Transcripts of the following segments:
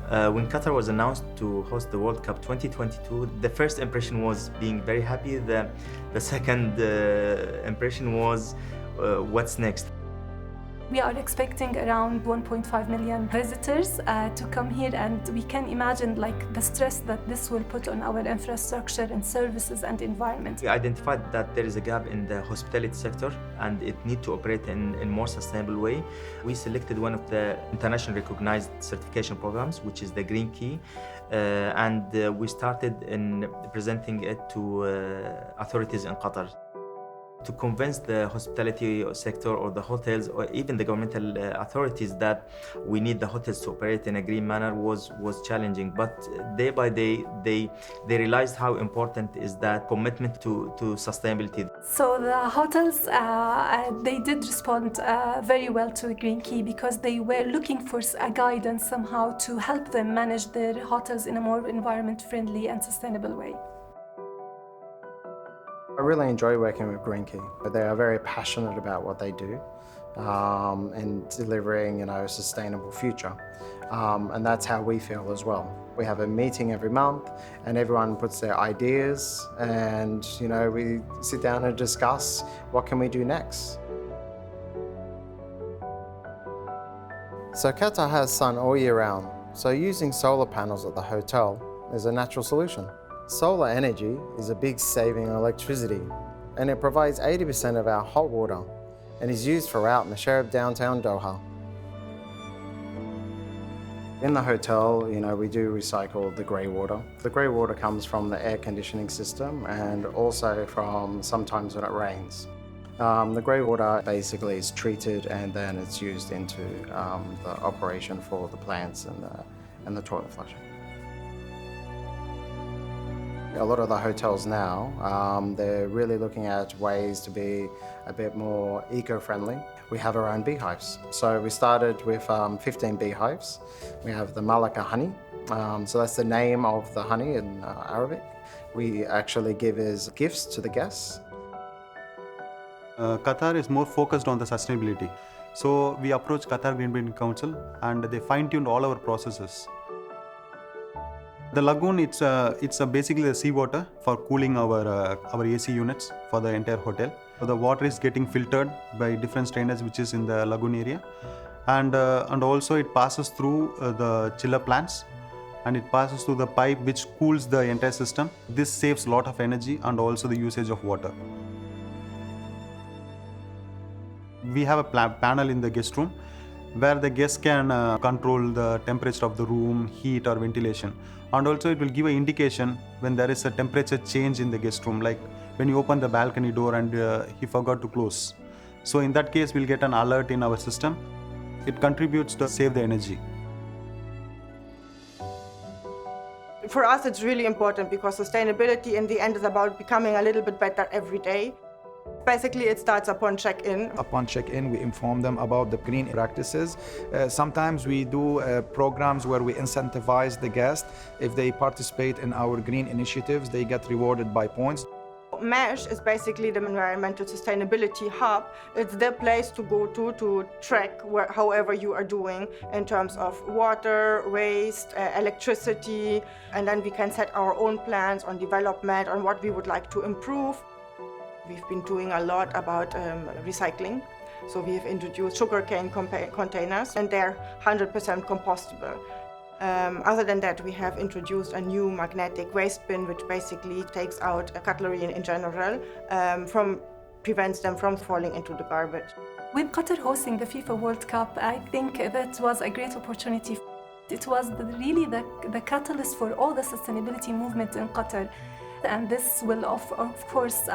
When Qatar was announced to host the World Cup 2022, the first impression was being very happy. The second impression was what's next? We are expecting around 1.5 million visitors to come here, and we can imagine the stress that this will put on our infrastructure and services and environment. We identified that there is a gap in the hospitality sector and it needs to operate in a more sustainable way. We selected one of the internationally recognized certification programs, which is the Green Key, and we started in presenting it to authorities in Qatar. To convince the hospitality sector or the hotels or even the governmental authorities that we need the hotels to operate in a green manner was challenging. But day by day, they realized how important is that commitment to sustainability. So the hotels, they did respond very well to the Green Key because they were looking for a guidance somehow to help them manage their hotels in a more environment-friendly and sustainable way. I really enjoy working with Green Key. They are very passionate about what they do and delivering, a sustainable future. And that's how we feel as well. We have a meeting every month and everyone puts their ideas and, we sit down and discuss what can we do next. So Qatar has sun all year round, so using solar panels at the hotel is a natural solution. Solar energy is a big saving on electricity, and it provides 80% of our hot water and is used throughout Masharib downtown Doha. In the hotel, we do recycle the grey water. The grey water comes from the air conditioning system and also from sometimes when it rains. The grey water basically is treated and then it's used into the operation for the plants and the toilet flushing. A lot of the hotels now, they're really looking at ways to be a bit more eco-friendly. We have our own beehives. So we started with 15 beehives. We have the Malaka honey. So that's the name of the honey in Arabic. We actually give as gifts to the guests. Qatar is more focused on the sustainability. So we approached Qatar Green Building Council and they fine-tuned all our processes. The lagoon, it's basically the seawater for cooling our AC units for the entire hotel. So the water is getting filtered by different strainers which is in the lagoon area. And also it passes through the chiller plants and it passes through the pipe which cools the entire system. This saves a lot of energy and also the usage of water. We have a panel in the guest room where the guests can control the temperature of the room, heat or ventilation. And also it will give an indication when there is a temperature change in the guest room, like when you open the balcony door and he forgot to close. So in that case, we'll get an alert in our system. It contributes to save the energy. For us, it's really important because sustainability in the end is about becoming a little bit better every day. Basically, it starts upon check-in. Upon check-in, we inform them about the green practices. Sometimes we do programs where we incentivize the guests. If they participate in our green initiatives, they get rewarded by points. MESH is basically the environmental sustainability hub. It's the place to go to track however you are doing in terms of water, waste, electricity, and then we can set our own plans on development, on what we would like to improve. We've been doing a lot about recycling. So we've introduced sugarcane containers and they're 100% compostable. Other than that, we have introduced a new magnetic waste bin which basically takes out cutlery in general, prevents them from falling into the garbage. With Qatar hosting the FIFA World Cup, I think that was a great opportunity. It was really the catalyst for all the sustainability movement in Qatar. And this will, of course,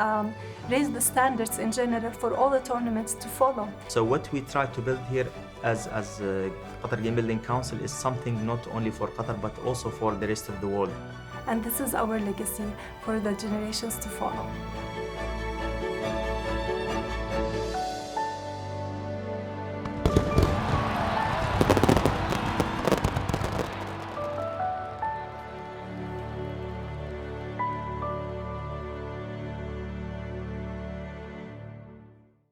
raise the standards in general for all the tournaments to follow. So what we try to build here as Qatar Game Building Council is something not only for Qatar, but also for the rest of the world. And this is our legacy for the generations to follow.